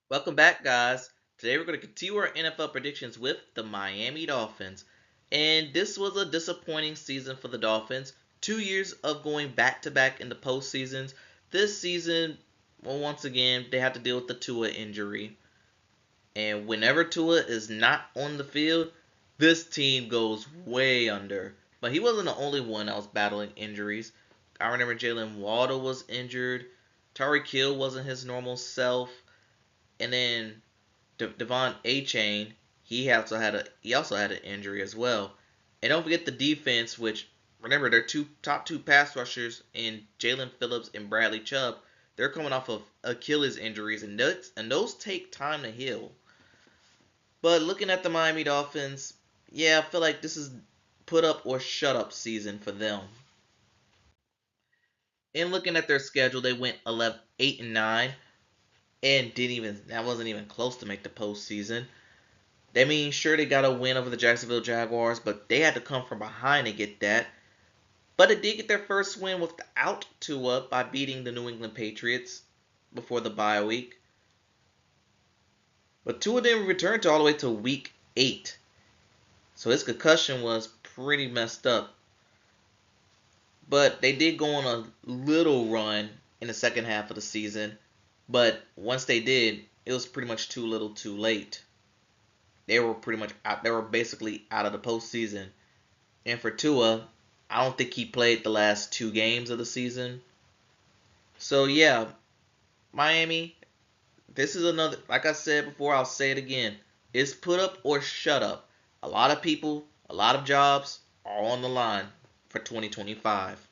Welcome back, guys. Today we're going to continue our NFL predictions with the Miami Dolphins. And this was a disappointing season for the Dolphins. 2 years of going back to back in the postseasons. This season, well, once again, they have to deal with the Tua injury. And whenever Tua is not on the field, this team goes way under. But he wasn't the only one that was battling injuries. I remember Jalen Waddle was injured. Tyreek Hill wasn't his normal self. And then Devon A Chain, he also had an injury as well. And don't forget the defense, which remember their top two pass rushers in Jalen Phillips and Bradley Chubb. They're coming off of Achilles injuries, and those take time to heal. But looking at the Miami Dolphins, yeah, I feel like this is put up or shut up season for them. And looking at their schedule, they went 11, 8 and 9, and didn't even that wasn't even close to make the postseason. That means sure they got a win over the Jacksonville Jaguars, but they had to come from behind to get that. But they did get their first win without Tua by beating the New England Patriots before the bye week. But Tua didn't return to all the way to week 8. So his concussion was pretty messed up. But they did go on a little run in the second half of the season. But once they did, it was pretty much too little too late. They were pretty much out. They were basically out of the postseason. And for Tua, I don't think he played the last two games of the season. So yeah, Miami, this is another, like I said before, I'll say it again. It's put up or shut up. A lot of people, a lot of jobs are on the line for 2025.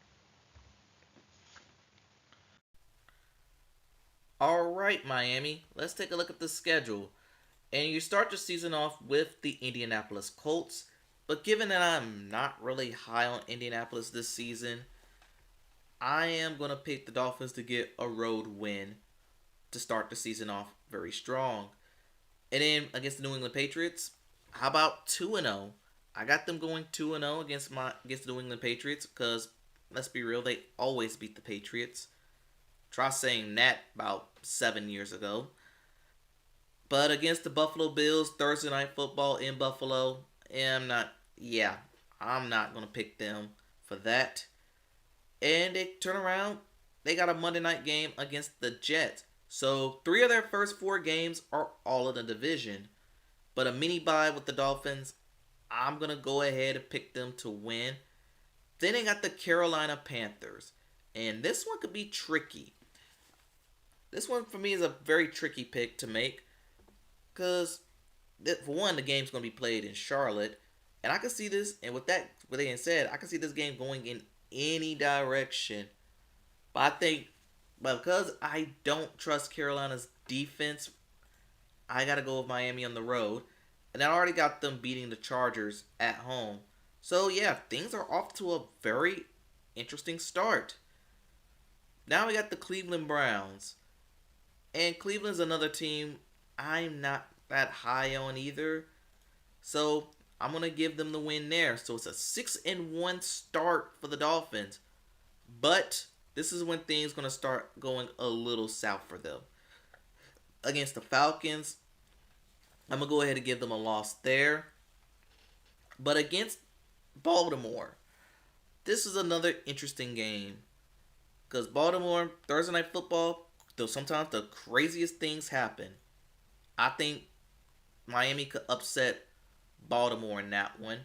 All right, Miami, let's take a look at the schedule. And you start the season off with the Indianapolis Colts. But given that I'm not really high on Indianapolis this season, I am going to pick the Dolphins to get a road win to start the season off very strong. And then against the New England Patriots, how about 2 and 0? I got them going 2 and 0 against the New England Patriots because let's be real, they always beat the Patriots. Try saying that about 7 years ago. But against the Buffalo Bills, Thursday night football in Buffalo, I'm not going to pick them for that. And they turn around, they got a Monday night game against the Jets. So 3 of their first 4 games are all in the division. But a mini bye with the Dolphins, I'm going to go ahead and pick them to win. Then they got the Carolina Panthers. And this one could be tricky. This one for me is a very tricky pick to make. Because, for one, the game's going to be played in Charlotte. And I can see this, and with being said, I can see this game going in any direction. But because I don't trust Carolina's defense, I got to go with Miami on the road. And I already got them beating the Chargers at home. So, yeah, things are off to a very interesting start. Now we got the Cleveland Browns. And Cleveland's another team I'm not that high on either. So I'm gonna give them the win there. So it's a 6-1 start for the Dolphins. But this is when things gonna start going a little south for them. Against the Falcons, I'm gonna go ahead and give them a loss there. But against Baltimore, this is another interesting game. Because Baltimore, Thursday night football, though sometimes the craziest things happen. I think Miami could upset Baltimore in that one.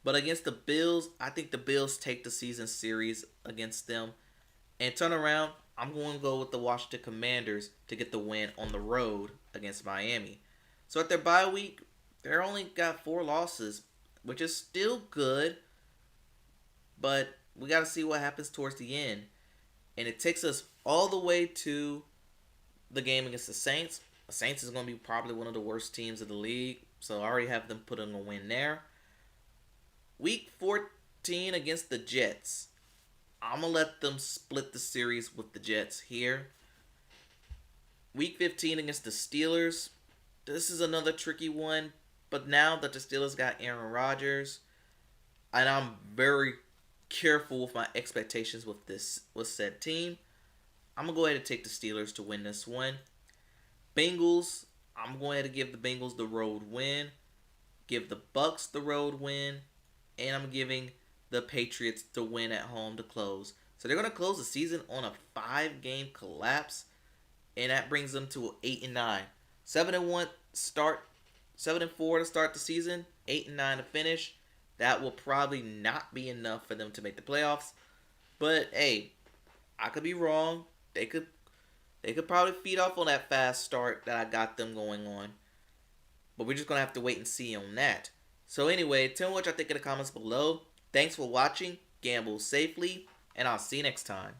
But against the Bills, I think the Bills take the season series against them. And turn around, I'm going to go with the Washington Commanders to get the win on the road against Miami. So at their bye week, they're only got 4 losses, which is still good. But we got to see what happens towards the end. And it takes us all the way to the game against the Saints. The Saints is going to be probably one of the worst teams of the league. So I already have them putting a win there. Week 14 against the Jets. I'm going to let them split the series with the Jets here. Week 15 against the Steelers. This is another tricky one. But now that the Steelers got Aaron Rodgers, and I'm very careful with my expectations with said team, I'm going to go ahead and take the Steelers to win this one. Bengals, I'm going to give the Bengals the road win. Give the Bucks the road win. And I'm giving the Patriots the win at home to close. So they're going to close the season on a 5-game collapse. And that brings them to 8-9. 7-1 start. 7-4 to start the season. 8-9 to finish. That will probably not be enough for them to make the playoffs. But hey, I could be wrong. They could probably feed off on that fast start that I got them going on. But we're just going to have to wait and see on that. So anyway, tell me what y'all think in the comments below. Thanks for watching. Gamble safely. And I'll see you next time.